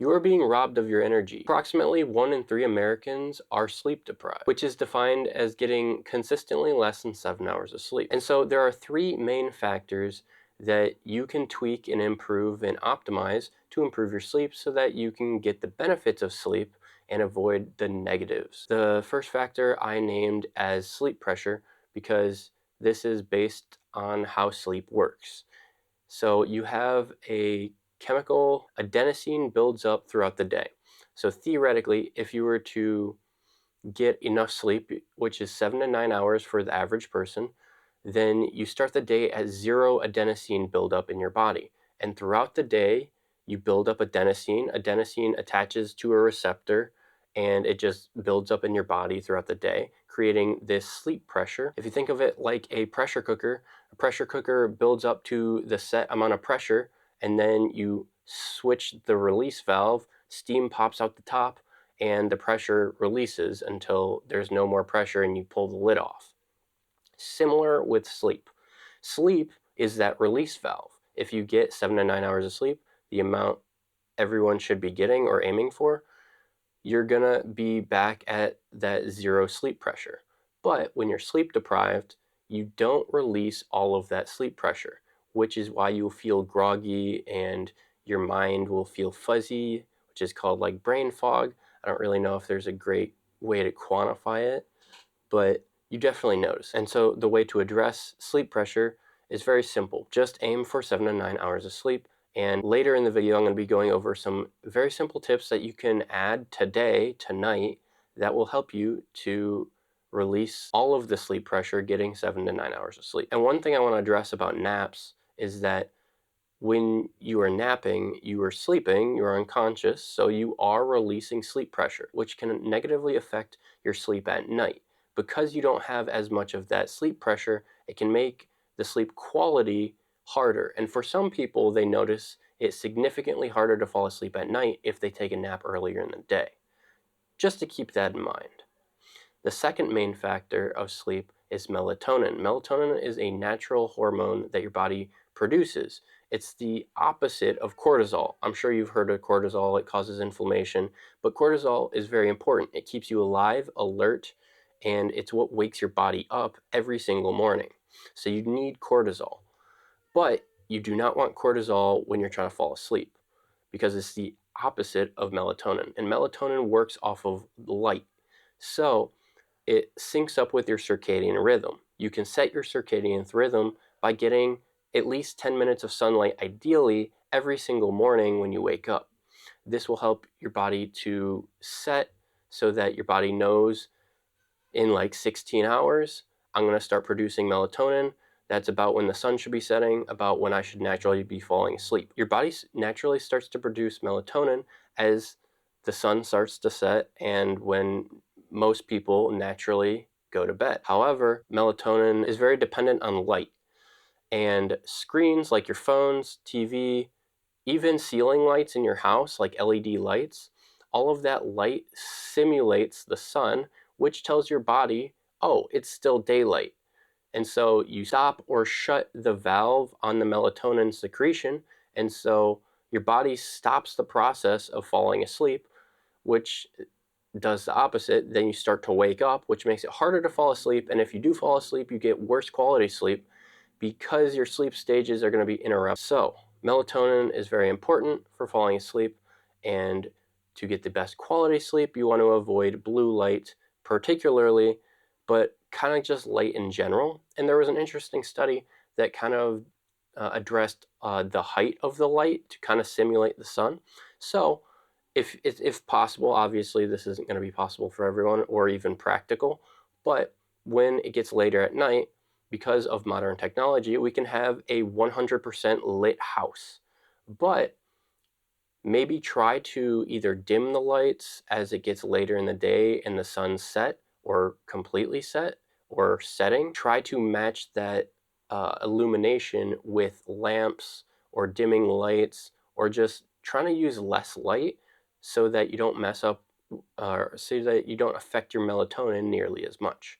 You are being robbed of your energy. Approximately 1 in 3 Americans are sleep deprived, which is defined as getting consistently less than 7 hours of sleep. And so there are 3 main factors that you can tweak and improve and optimize to improve your sleep so that you can get the benefits of sleep and avoid the negatives. The first factor I named as sleep pressure because this is based on how sleep works. So you have a chemical, adenosine builds up throughout the day. So theoretically, if you were to get enough sleep, which is 7 to 9 hours for the average person, then you start the day at 0 adenosine buildup in your body. And throughout the day, you build up adenosine. Adenosine attaches to a receptor and it just builds up in your body throughout the day, creating this sleep pressure. If you think of it like a pressure cooker builds up to the set amount of pressure, and then you switch the release valve, steam pops out the top, and the pressure releases until there's no more pressure and you pull the lid off. Similar with sleep. Sleep is that release valve. If you get 7 to 9 hours of sleep, the amount everyone should be getting or aiming for, you're gonna be back at that 0 sleep pressure. But when you're sleep deprived, you don't release all of that sleep pressure, which is why you'll feel groggy and your mind will feel fuzzy, which is called like brain fog. I don't really know if there's a great way to quantify it, but you definitely notice. And so the way to address sleep pressure is very simple. Just aim for 7 to 9 hours of sleep. And later in the video, I'm going to be going over some very simple tips that you can add today, tonight, that will help you to release all of the sleep pressure, getting 7 to 9 hours of sleep. And one thing I want to address about naps is that when you are napping, you are sleeping, you are unconscious, so you are releasing sleep pressure, which can negatively affect your sleep at night. Because you don't have as much of that sleep pressure, it can make the sleep quality harder. And for some people, they notice it's significantly harder to fall asleep at night if they take a nap earlier in the day. Just to keep that in mind. The second main factor of sleep is melatonin. Melatonin is a natural hormone that your body produces. It's the opposite of cortisol. I'm sure you've heard of cortisol, it causes inflammation, but cortisol is very important. It keeps you alive, alert, and it's what wakes your body up every single morning. So you need cortisol. But you do not want cortisol when you're trying to fall asleep because it's the opposite of melatonin. And melatonin works off of light. So it syncs up with your circadian rhythm. You can set your circadian rhythm by getting at least 10 minutes of sunlight, ideally every single morning when you wake up. This will help your body to set so that your body knows in like 16 hours, I'm going to start producing melatonin. That's about when the sun should be setting, about when I should naturally be falling asleep. Your body naturally starts to produce melatonin as the sun starts to set and when most people naturally go to bed. However, melatonin is very dependent on light, and screens like your phones, TV, even ceiling lights in your house like LED lights, all of that light simulates the sun, which tells your body, oh, it's still daylight. And so you stop or shut the valve on the melatonin secretion, and so your body stops the process of falling asleep, which does the opposite. Then you start to wake up, which makes it harder to fall asleep. And if you do fall asleep, you get worse quality sleep because your sleep stages are going to be interrupted. So melatonin is very important for falling asleep, and to get the best quality sleep, you want to avoid blue light particularly, but kind of just light in general. And there was an interesting study that kind of addressed the height of the light to kind of simulate the sun. So if possible, obviously this isn't going to be possible for everyone or even practical, but when it gets later at night, because of modern technology, we can have a 100% lit house. But maybe try to either dim the lights as it gets later in the day and the sun's set or completely set or setting. Try to match that illumination with lamps or dimming lights or just trying to use less light so that you don't mess up so that you don't affect your melatonin nearly as much.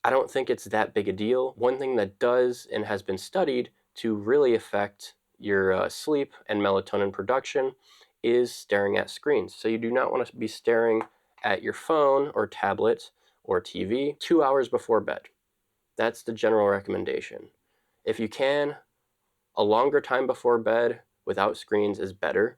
I don't think it's that big a deal. One thing that does and has been studied to really affect your sleep and melatonin production is staring at screens. So you do not want to be staring at your phone or tablet or TV 2 hours before bed. That's the general recommendation. If you can, a longer time before bed without screens is better,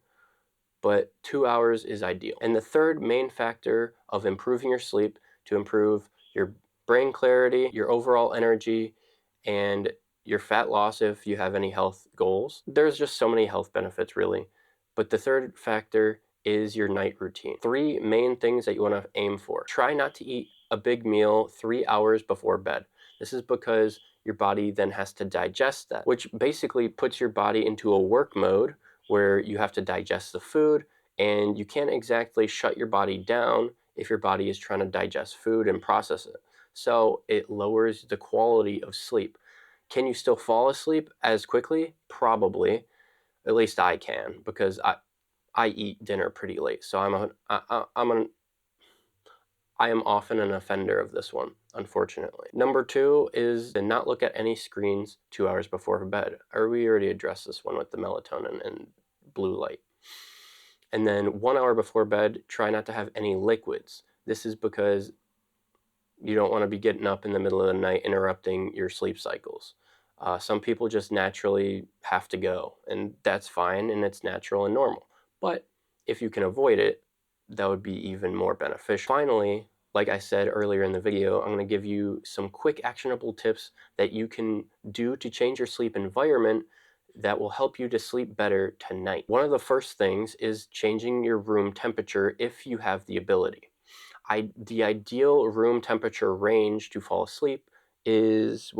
but 2 hours is ideal. And the third main factor of improving your sleep to improve your brain clarity, your overall energy, and your fat loss if you have any health goals. There's just so many health benefits, really. But the third factor is your night routine. 3 main things that you want to aim for. Try not to eat a big meal 3 hours before bed. This is because your body then has to digest that, which basically puts your body into a work mode where you have to digest the food, and you can't exactly shut your body down if your body is trying to digest food and process it. So it lowers the quality of sleep. Can you still fall asleep as quickly? Probably. At least I can, because I eat dinner pretty late. So I am often an offender of this one, unfortunately. Number 2 is to not look at any screens 2 hours before bed. Or we already addressed this one with the melatonin and blue light. And then 1 hour before bed, try not to have any liquids. This is because you don't want to be getting up in the middle of the night interrupting your sleep cycles. Some people just naturally have to go, and that's fine, and it's natural and normal. But if you can avoid it, that would be even more beneficial. Finally, like I said earlier in the video, I'm going to give you some quick actionable tips that you can do to change your sleep environment that will help you to sleep better tonight. One of the first things is changing your room temperature if you have the ability. The ideal room temperature range to fall asleep is,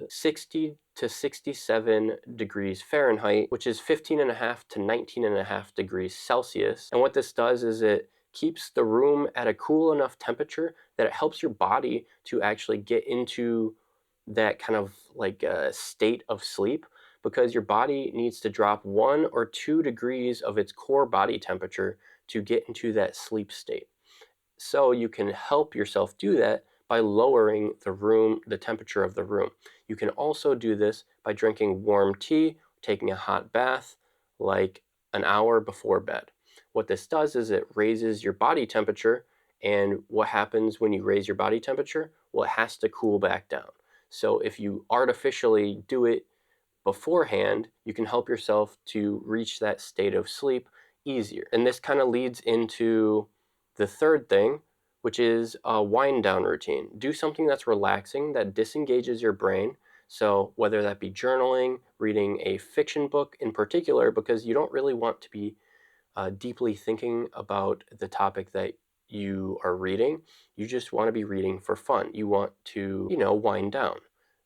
60 to 67 degrees Fahrenheit, which is 15.5 to 19.5 degrees Celsius. And what this does is it keeps the room at a cool enough temperature that it helps your body to actually get into that kind of like a state of sleep, because your body needs to drop 1 or 2 degrees of its core body temperature to get into that sleep state. So you can help yourself do that by lowering the temperature of the room. You can also do this by drinking warm tea, taking a hot bath, like an hour before bed. What this does is it raises your body temperature, and what happens when you raise your body temperature? Well, it has to cool back down. So if you artificially do it beforehand, you can help yourself to reach that state of sleep easier. And this kind of leads into the third thing, which is a wind down routine. Do something that's relaxing, that disengages your brain. So whether that be journaling, reading a fiction book in particular, because you don't really want to be deeply thinking about the topic that you are reading. You just want to be reading for fun. You want to, wind down.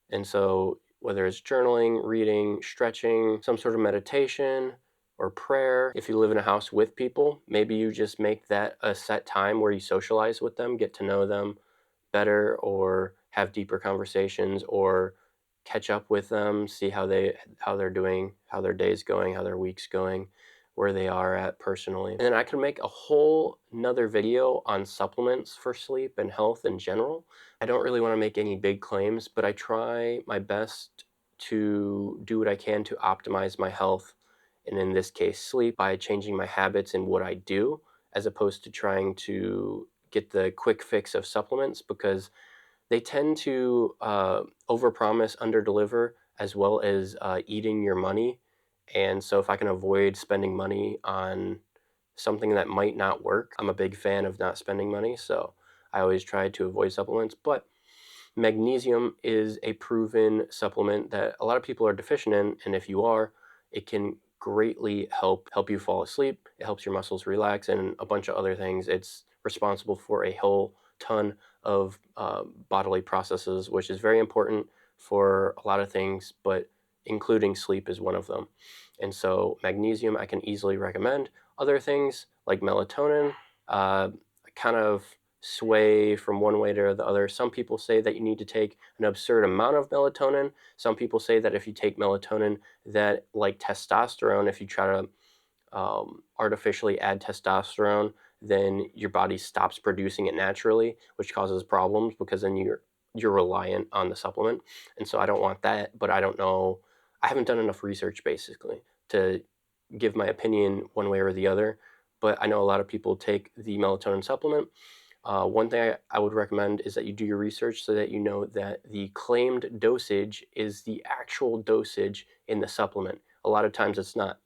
And so whether it's journaling, reading, stretching, some sort of meditation, or prayer. If you live in a house with people, maybe you just make that a set time where you socialize with them, get to know them better, or have deeper conversations, or catch up with them, see how they're doing, how their day's going, how their week's going, where they are at personally. And then I can make a whole another video on supplements for sleep and health in general. I don't really want to make any big claims, but I try my best to do what I can to optimize my health, and in this case sleep, by changing my habits and what I do, as opposed to trying to get the quick fix of supplements, because they tend to overpromise, underdeliver, as well as eating your money. And so if I can avoid spending money on something that might not work, I'm a big fan of not spending money. So I always try to avoid supplements. But magnesium is a proven supplement that a lot of people are deficient in, and if you are, it can greatly help you fall asleep. It helps your muscles relax and a bunch of other things. It's responsible for a whole ton of bodily processes, which is very important for a lot of things, but including sleep is one of them. And so magnesium I can easily recommend. Other things like melatonin, kind of sway from one way to the other. Some people say that you need to take an absurd amount of melatonin. Some people say that if you take melatonin, that like testosterone, if you try to artificially add testosterone, then your body stops producing it naturally, which causes problems, because then you're reliant on the supplement. And so I don't want that, but I don't know. I haven't done enough research basically to give my opinion one way or the other. but I know a lot of people take the melatonin supplement. One thing I would recommend is that you do your research so that you know that the claimed dosage is the actual dosage in the supplement. A lot of times it's not,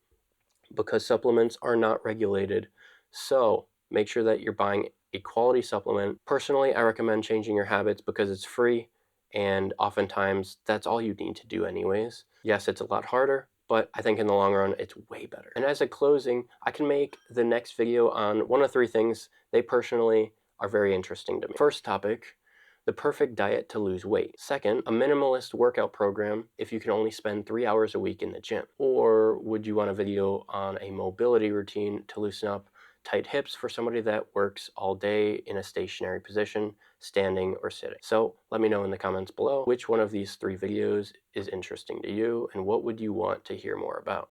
because supplements are not regulated. So make sure that you're buying a quality supplement. Personally, I recommend changing your habits because it's free, and oftentimes that's all you need to do anyways. Yes, it's a lot harder, but I think in the long run, it's way better. And as a closing, I can make the next video on one of three things they personally are very interesting to me. First topic, the perfect diet to lose weight. Second, a minimalist workout program if you can only spend 3 hours a week in the gym. Or would you want a video on a mobility routine to loosen up tight hips for somebody that works all day in a stationary position, standing or sitting? So let me know in the comments below which one of these three videos is interesting to you and what would you want to hear more about.